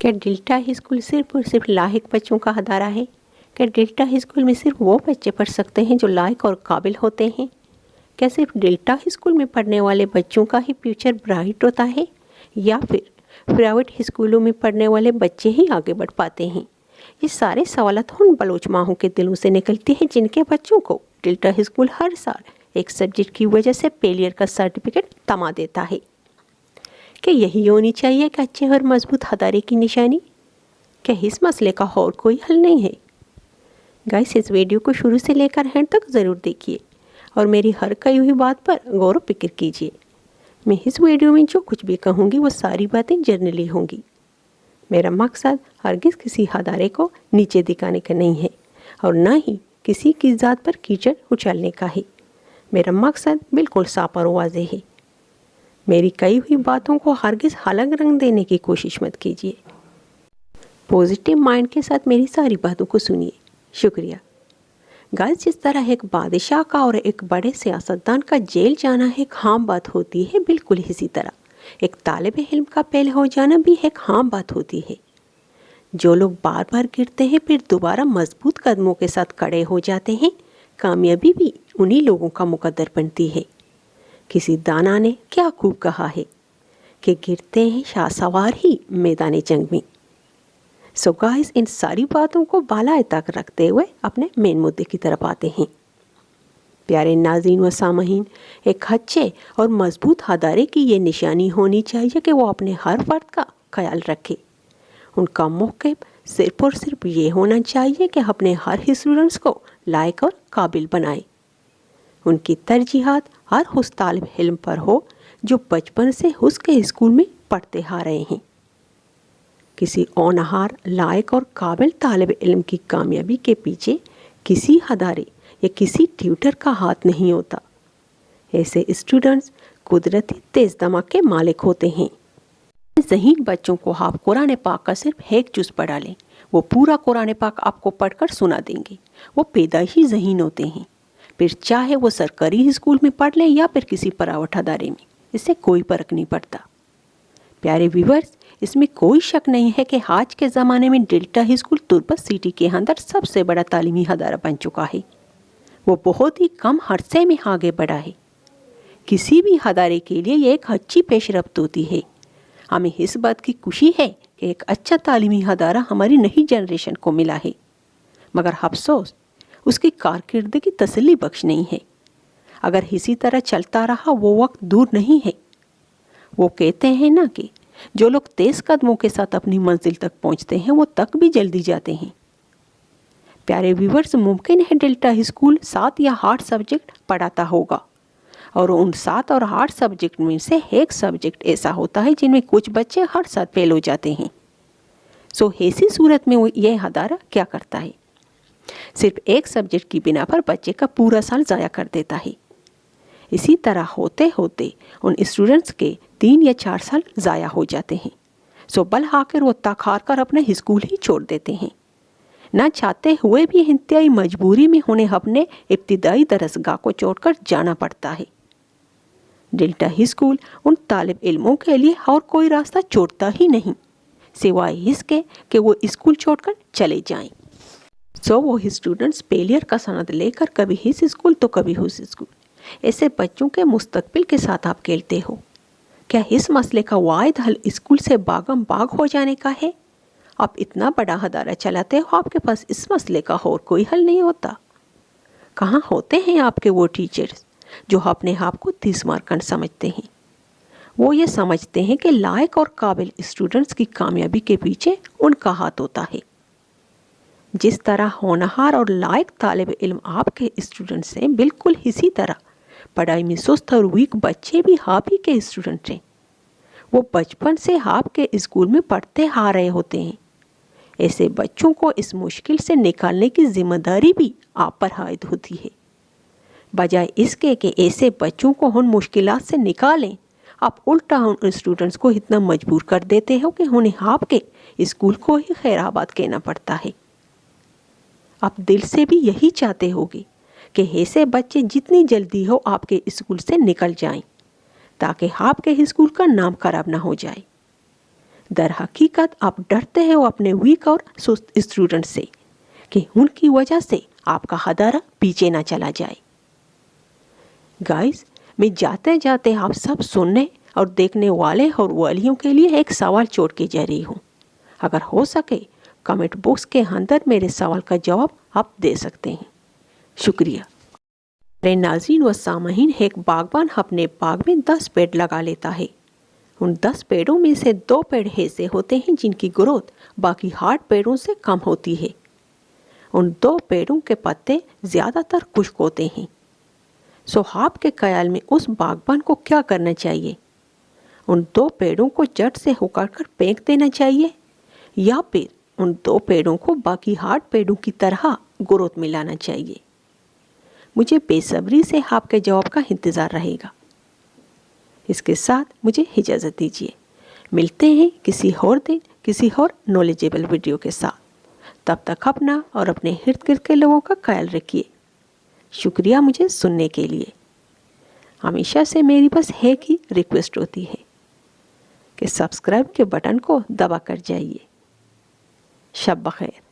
क्या delta high school सिर्फ और सिर्फ लायक बच्चों का अदारा है? क्या डेल्टा हाई स्कूल में सिर्फ वो बच्चे पढ़ सकते हैं जो लायक और काबिल होते हैं? क्या सिर्फ डेल्टा हाई स्कूल में पढ़ने वाले बच्चों का ही फ्यूचर ब्राइट होता है, या फिर प्राइवेट स्कूलों में पढ़ने वाले बच्चे ही आगे बढ़ पाते हैं? ये सारे सवालात उन बलोच माहों के दिलों से निकलती हैं जिनके बच्चों को डेल्टा हाई स्कूल हर साल एक सब्जेक्ट की वजह से फेलियर का सर्टिफिकेट थमा देता है। क्या यही होनी चाहिए कि अच्छे और मजबूत अदारे की निशानी? क्या इस मसले का और कोई हल नहीं है? गाइस, इस वीडियो को शुरू से लेकर एंड तक ज़रूर देखिए और मेरी हर कही हुई बात पर गौर व फिक्र कीजिए। मैं इस वीडियो में जो कुछ भी कहूँगी वो सारी बातें जनरली होंगी। मेरा मकसद हरगिज़ किसी अदारे को नीचे दिखाने का नहीं है और ना ही किसी की ज़ात पर कीचड़ उछालने का है। मेरा मकसद बिल्कुल साफ और वाज़ेह है। मेरी कही हुई बातों को हरगिज़ अलग रंग देने की कोशिश मत कीजिए। पॉजिटिव माइंड के साथ मेरी सारी बातों को सुनिए। शुक्रिया। गाइस, जिस तरह एक बादशाह का और एक बड़े सियासतदान का जेल जाना एक आम बात होती है, बिल्कुल इसी तरह एक तालिब इल्म का फेल हो जाना भी एक आम बात होती है। जो लोग बार बार गिरते हैं फिर दोबारा मजबूत कदमों के साथ खड़े हो जाते हैं, कामयाबी भी उन्हीं लोगों का मुकद्दर बनती है। किसी दाना ने क्या खूब कहा है कि गिरते हैं शाहसवार ही मैदान जंग में। सो गाइस, इन सारी बातों को बालाए तक रखते हुए अपने मेन मुद्दे की तरफ आते हैं। प्यारे नाज़रीन व सामहीन, एक अच्छे और मजबूत अदारे की ये निशानी होनी चाहिए कि वो अपने हर फर्द का ख्याल रखे। उनका मौक़िफ़ सिर्फ और सिर्फ ये होना चाहिए कि अपने हर स्टूडेंट्स को लायक और काबिल बनाए। उनकी तरजीहात हर उस तालिब इल्म पर हो जो बचपन से उसके स्कूल में पढ़ते आ रहे हैं। किसी होनहार, लायक और काबिल तालिब इल्म की कामयाबी के पीछे किसी अदारे या किसी ट्यूटर का हाथ नहीं होता। ऐसे स्टूडेंट्स कुदरती तेज दिमाग के मालिक होते हैं। ज़हीन बच्चों को आप कुरान पाक का सिर्फ एक जुज़ पढ़ा लें, वो पूरा कुरान पाक आपको पढ़कर सुना देंगे। वो पैदा ही ज़हीन होते हैं। फिर चाहे वो सरकारी स्कूल में पढ़ लें या फिर किसी प्राइवेट अदारे में, इससे कोई फ़र्क नहीं पड़ता। प्यारे व्यूअर्स, इसमें कोई शक नहीं है कि आज के ज़माने में delta high school Turbat city के अंदर सबसे बड़ा तालीमी अदारा बन चुका है। वो बहुत ही कम अरसे में आगे बढ़ा है। किसी भी अदारे के लिए ये एक अच्छी पेशरफ्त होती है। हमें इस बात की खुशी है कि एक अच्छा तालीमी अदारा हमारी नई जनरेशन को मिला है, मगर अफसोस उसकी कारकिर्दगी तसल्ली बख्श नहीं है। अगर इसी तरह चलता रहा वो वक्त दूर नहीं है। वो कहते हैं ना कि जो लोग तेज़ कदमों के साथ अपनी मंजिल तक पहुंचते हैं वो तक भी जल्दी जाते हैं। प्यारे व्यूवर्स, मुमकिन है डेल्टा हाई स्कूल 7 या 8 सब्जेक्ट पढ़ाता होगा और उन 7 और 8 सब्जेक्ट में से एक सब्जेक्ट ऐसा होता है जिनमें कुछ बच्चे हर साल फेल हो जाते हैं। सो ऐसी सूरत में यह अदारा क्या करता है? सिर्फ एक सब्जेक्ट की बिना पर बच्चे का पूरा साल ज़ाया कर देता है। इसी तरह होते होते उन स्टूडेंट्स के 3 या 4 साल ज़ाया हो जाते हैं। सो बल आकर वो तक हार कर अपने स्कूल ही छोड़ देते हैं। ना चाहते हुए भी इंतहाई मजबूरी में उन्हें अपने इब्तिदाई दरसगाह को छोड़कर जाना पड़ता है। डेल्टा हाई स्कूल उन तालिब इल्मों के लिए और कोई रास्ता छोड़ता ही नहीं, सिवाय इसके कि वो स्कूल छोड़कर चले जाएं। सो वो स्टूडेंट्स फेलियर का सनद लेकर कभी इस स्कूल तो कभी उस स्कूल, ऐसे बच्चों के मुस्तकबिल के साथ आप खेलते हो। क्या इस मसले का वाहिद हल स्कूल से बागम बाग हो जाने का है? आप इतना बड़ा अदारा चलाते हो, आपके पास इस मसले का और कोई हल नहीं होता। कहाँ होते हैं आपके वो टीचर्स जो अपने आप को 30 मार्कन समझते हैं? वो ये समझते हैं कि लायक और काबिल स्टूडेंट्स की कामयाबी के पीछे उनका हाथ होता है। जिस तरह होनहार और लायक तालिब इल्म आपके स्टूडेंट्स हैं, बिल्कुल इसी तरह पढ़ाई में सुस्त और वीक बच्चे भी आप ही के स्टूडेंट हैं। वो बचपन से आपके स्कूल में पढ़ते आ रहे होते हैं। ऐसे बच्चों को इस मुश्किल से निकालने की जिम्मेदारी भी आप पर आयद होती है। बजाय इसके कि ऐसे बच्चों को उन मुश्किलात से निकालें, आप उल्टा उन स्टूडेंट्स को इतना मजबूर कर देते हो कि उन्हें आपके स्कूल को ही खैराबाद कहना पड़ता है। आप दिल से भी यही चाहते होगे कि ऐसे बच्चे जितनी जल्दी हो आपके स्कूल से निकल जाएं, ताकि आपके स्कूल का नाम खराब ना हो जाए। در حقیقت آپ ڈرتے ہیں وہ اپنے ویک اور سست اسٹوڈنٹ سے کہ ان کی وجہ سے آپ کا ادارہ پیچھے نہ چلا جائے۔ گائز، میں جاتے جاتے آپ سب سننے اور دیکھنے والے اور والیوں کے لیے ایک سوال چھوڑ کے جا رہی ہوں۔ اگر ہو سکے کمنٹ باکس کے اندر میرے سوال کا جواب آپ دے سکتے ہیں۔ شکریہ۔ میرے ناظرین و سامعین، ایک باغبان اپنے باغ میں 10 پیڑ لگا لیتا ہے۔ ان 10 پیڑوں میں سے 2 پیڑ ایسے ہوتے ہیں جن کی گروتھ باقی 8 پیڑوں سے کم ہوتی ہے۔ ان 2 پیڑوں کے پتے زیادہ تر خشک ہوتے ہیں۔ آپ کے خیال میں اس باغبان کو کیا کرنا چاہیے؟ ان 2 پیڑوں کو جڑ سے اکھاڑ کر پھینک دینا چاہیے یا پھر ان 2 پیڑوں کو باقی 8 پیڑوں کی طرح گروتھ میں لانا چاہیے؟ مجھے بے صبری سے آپ کے جواب کا انتظار رہے گا۔ اس کے ساتھ مجھے اجازت دیجیے۔ ملتے ہیں کسی اور دن کسی اور نالجیبل ویڈیو کے ساتھ۔ تب تک اپنا اور اپنے ارد گرد کے لوگوں کا خیال رکھیے۔ شکریہ مجھے سننے کے لیے۔ ہمیشہ سے میری بس ایک ہی ریکویسٹ ہوتی ہے کہ سبسکرائب کے بٹن کو دبا کر جائیے۔ شب بخیر۔